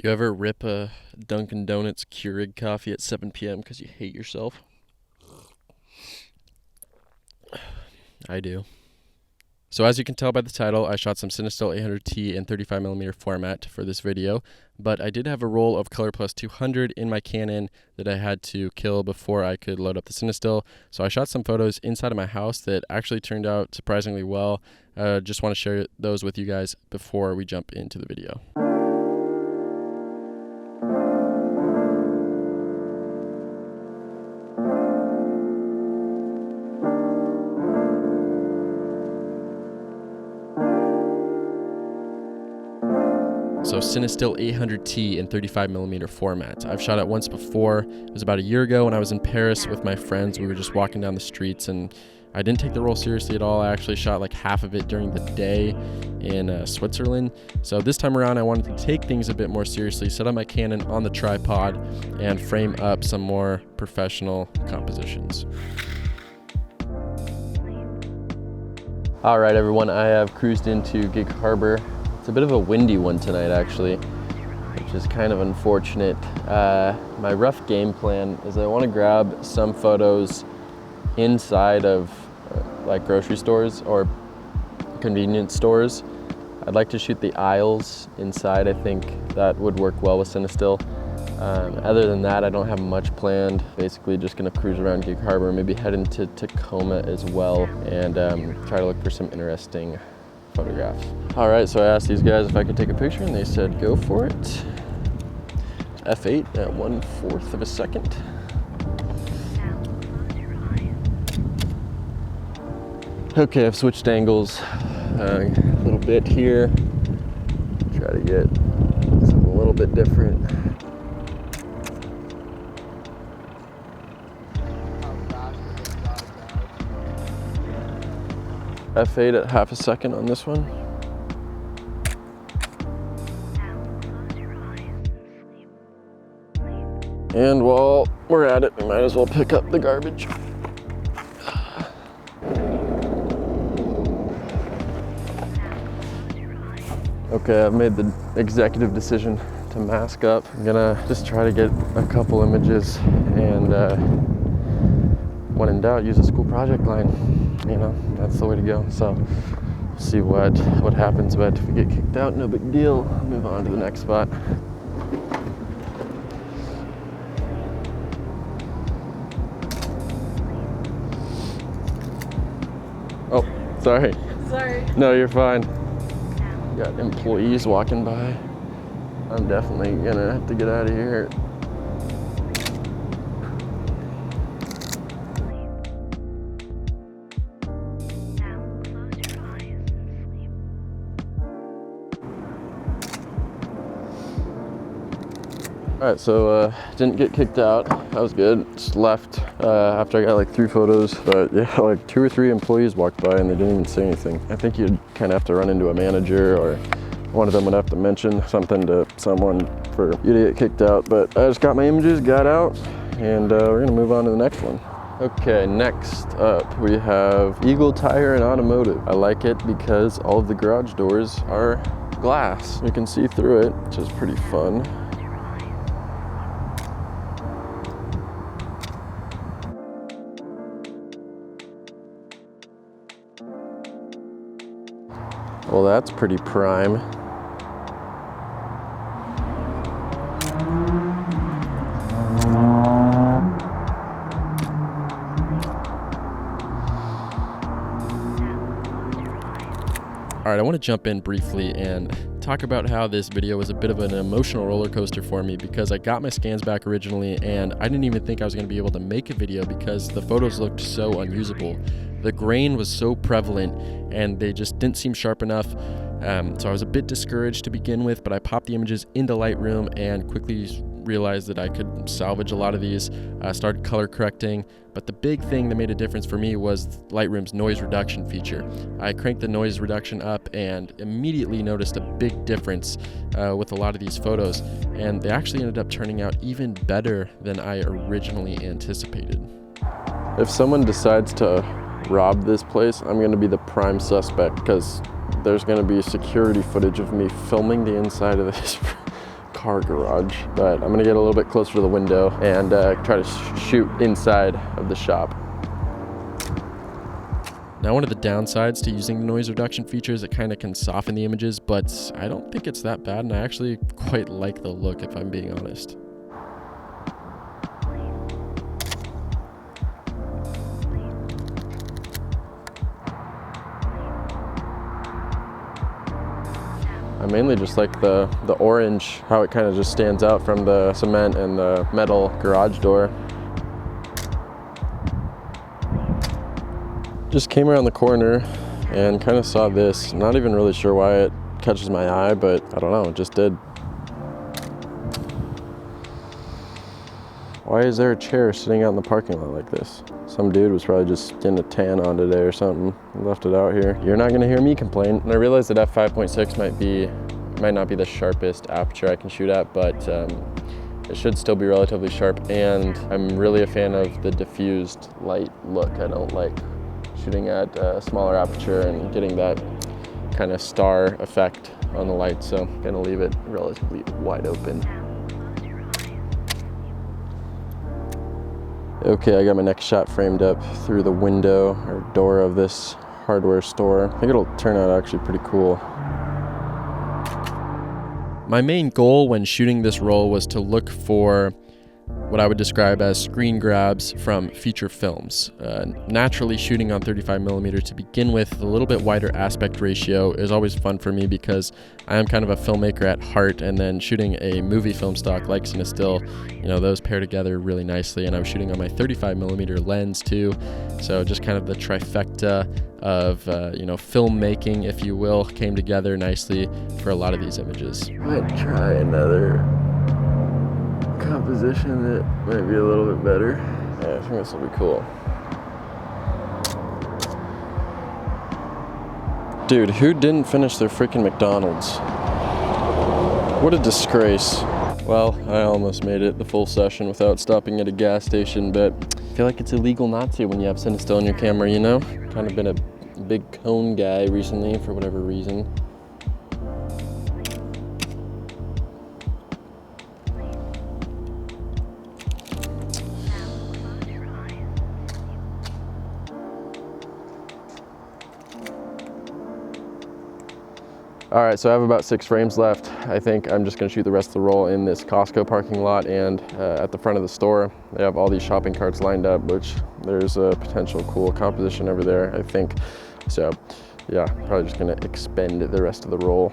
You ever rip a Dunkin' Donuts Keurig coffee at 7 p.m. because you hate yourself? I do. So as you can tell by the title, I shot some Cinestill 800T in 35mm format for this video, but I did have a roll of Color Plus 200 in my Canon that I had to kill before I could load up the Cinestill. So I shot some photos inside of my house that actually turned out surprisingly well. Just want to share those with you guys before we jump into the video. So Cinestill 800T in 35mm format. I've shot it once before. It was about a year ago when I was in Paris with my friends. We were just walking down the streets and I didn't take the roll seriously at all. I actually shot like half of it during the day in Switzerland. So this time around I wanted to take things a bit more seriously, set up my Canon on the tripod and frame up some more professional compositions. All right, everyone, I have cruised into Gig Harbor. It's a bit of a windy one tonight, actually, which is kind of unfortunate. My rough game plan is I want to grab some photos inside of like grocery stores or convenience stores. I'd like to shoot the aisles inside. I think that would work well with Cinestill. Other than that, I don't have much planned. Basically just gonna cruise around Gig Harbor, maybe head into Tacoma as well, and try to look for some interesting photographs. All right, so I asked these guys if I could take a picture and they said go for it. F8 at 1/4 of a second. Okay, I've switched angles a little bit here. Try to get something a little bit different. F8 at half a second on this one. And while we're at it, we might as well pick up the garbage. Okay, I've made the executive decision to mask up. I'm gonna just try to get a couple images and when in doubt, use a school project line. You know, that's the way to go. So we'll see what happens, but if we get kicked out, no big deal. I'll move on to the next spot. Oh, sorry. Sorry. No, you're fine. Got employees walking by. I'm definitely gonna have to get out of here. All right, so didn't get kicked out. That was good. Just left after I got like 3 photos. But yeah, like 2 or 3 employees walked by and they didn't even say anything. I think you'd kind of have to run into a manager or one of them would have to mention something to someone for you to get kicked out. But I just got my images, got out, and we're gonna move on to the next one. Okay, next up we have Eagle Tire and Automotive. I like it because all of the garage doors are glass. You can see through it, which is pretty fun. Well, that's pretty prime. All right, I want to jump in briefly and talk about how this video was a bit of an emotional roller coaster for me because I got my scans back originally and I didn't even think I was going to be able to make a video because the photos looked so unusable. The grain was so prevalent and they just didn't seem sharp enough. So I was a bit discouraged to begin with, but I popped the images into Lightroom and quickly realized that I could salvage a lot of these. Started color correcting, but the big thing that made a difference for me was Lightroom's noise reduction feature. I cranked the noise reduction up and immediately noticed a big difference with a lot of these photos, and they actually ended up turning out even better than I originally anticipated. If someone decides to rob this place, I'm going to be the prime suspect because there's going to be security footage of me filming the inside of this car garage, but I'm gonna get a little bit closer to the window and try to shoot inside of the shop. Now, one of the downsides to using the noise reduction feature is it kind of can soften the images, but I don't think it's that bad, and I actually quite like the look, if I'm being honest. I mainly just like the orange, how it kind of just stands out from the cement and the metal garage door. Just came around the corner and kind of saw this. Not even really sure why it catches my eye, but I don't know, it just did. Why is there a chair sitting out in the parking lot like this? Some dude was probably just getting a tan on today or something, left it out here. You're not gonna hear me complain. And I realized that f5.6 might not be the sharpest aperture I can shoot at, but it should still be relatively sharp, and I'm really a fan of the diffused light look. I don't like shooting at a smaller aperture and getting that kind of star effect on the light, so I'm gonna leave it relatively wide open. Okay, I got my next shot framed up through the window or door of this hardware store. I think it'll turn out actually pretty cool. My main goal when shooting this roll was to look for what I would describe as screen grabs from feature films. Naturally, shooting on 35mm to begin with, a little bit wider aspect ratio is always fun for me because I am kind of a filmmaker at heart, and then shooting a movie film stock like Cinestill, those pair together really nicely, and I was shooting on my 35mm lens too, so just kind of the trifecta of filmmaking, if you will, came together nicely for a lot of these images. Might try another composition that might be a little bit better. Yeah, I think this will be cool. Dude, who didn't finish their freaking McDonald's? What a disgrace. Well, I almost made it the full session without stopping at a gas station, but I feel like it's illegal not to when you have Cinestill in your camera, Kind of been a big cone guy recently for whatever reason. All right, so I have about 6 frames left. I think I'm just gonna shoot the rest of the roll in this Costco parking lot and at the front of the store. They have all these shopping carts lined up, which there's a potential cool composition over there, I think. So yeah, probably just gonna expend the rest of the roll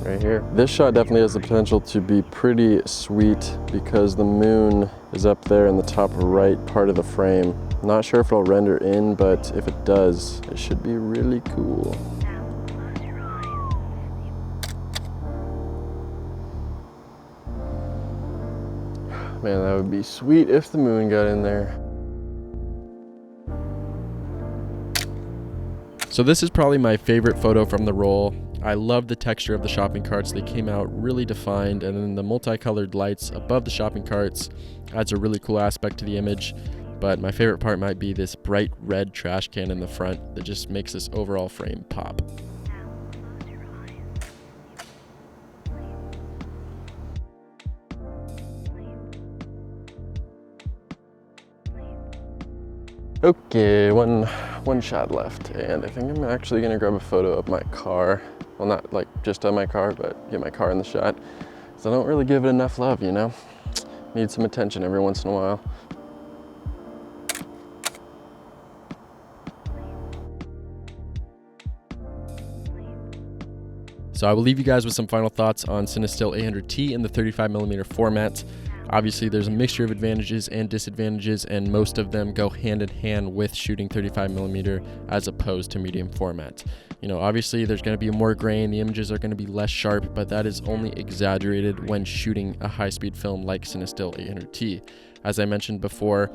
right here. This shot definitely has the potential to be pretty sweet because the moon is up there in the top right part of the frame. Not sure if it'll render in, but if it does, it should be really cool. Man, that would be sweet if the moon got in there. So this is probably my favorite photo from the roll. I love the texture of the shopping carts. They came out really defined, and then the multicolored lights above the shopping carts adds a really cool aspect to the image. But my favorite part might be this bright red trash can in the front that just makes this overall frame pop. Okay, one shot left, and I think I'm actually gonna grab a photo of my car. Well, not like just on my car, but get my car in the shot. Because I don't really give it enough love, Need some attention every once in a while. So I will leave you guys with some final thoughts on Cinestill 800T in the 35mm format. Obviously, there's a mixture of advantages and disadvantages, and most of them go hand in hand with shooting 35mm as opposed to medium format. Obviously, there's going to be more grain, the images are going to be less sharp, but that is only exaggerated when shooting a high-speed film like Cinestill 800T. As I mentioned before,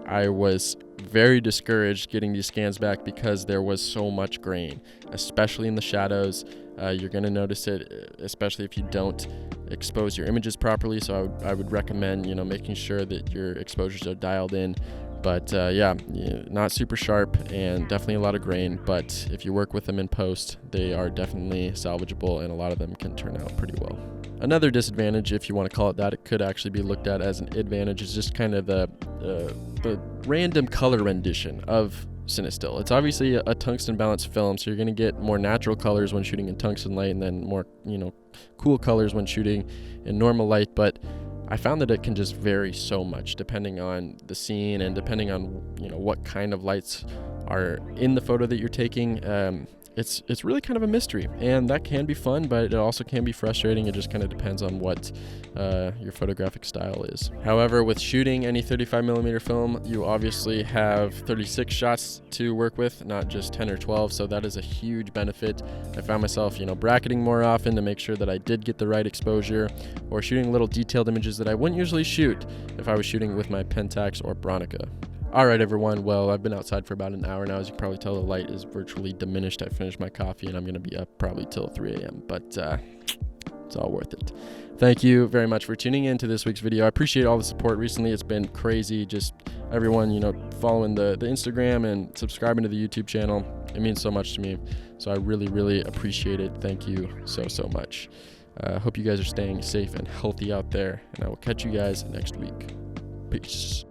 I was very discouraged getting these scans back because there was so much grain, especially in the shadows. You're going to notice it, especially if you don't expose your images properly. So I would recommend, making sure that your exposures are dialed in. But not super sharp and definitely a lot of grain. But if you work with them in post, they are definitely salvageable, and a lot of them can turn out pretty well. Another disadvantage, if you want to call it that, it could actually be looked at as an advantage, is just kind of the random color rendition of Cinestill. It's obviously a tungsten balanced film, so you're going to get more natural colors when shooting in tungsten light, and then more, cool colors when shooting in normal light. But I found that it can just vary so much depending on the scene and depending on what kind of lights are in the photo that you're taking. It's really kind of a mystery, and that can be fun, but it also can be frustrating. It just kind of depends on what your photographic style is. However, with shooting any 35mm film, you obviously have 36 shots to work with, not just 10 or 12, so that is a huge benefit. I found myself, bracketing more often to make sure that I did get the right exposure, or shooting little detailed images that I wouldn't usually shoot if I was shooting with my Pentax or Bronica. Alright everyone, well, I've been outside for about an hour now. As you can probably tell, the light is virtually diminished. I finished my coffee and I'm going to be up probably till 3 a.m., but it's all worth it. Thank you very much for tuning in to this week's video. I appreciate all the support recently. It's been crazy, just everyone, following the Instagram and subscribing to the YouTube channel. It means so much to me, so I really, really appreciate it. Thank you so much. Hope you guys are staying safe and healthy out there, and I will catch you guys next week. Peace.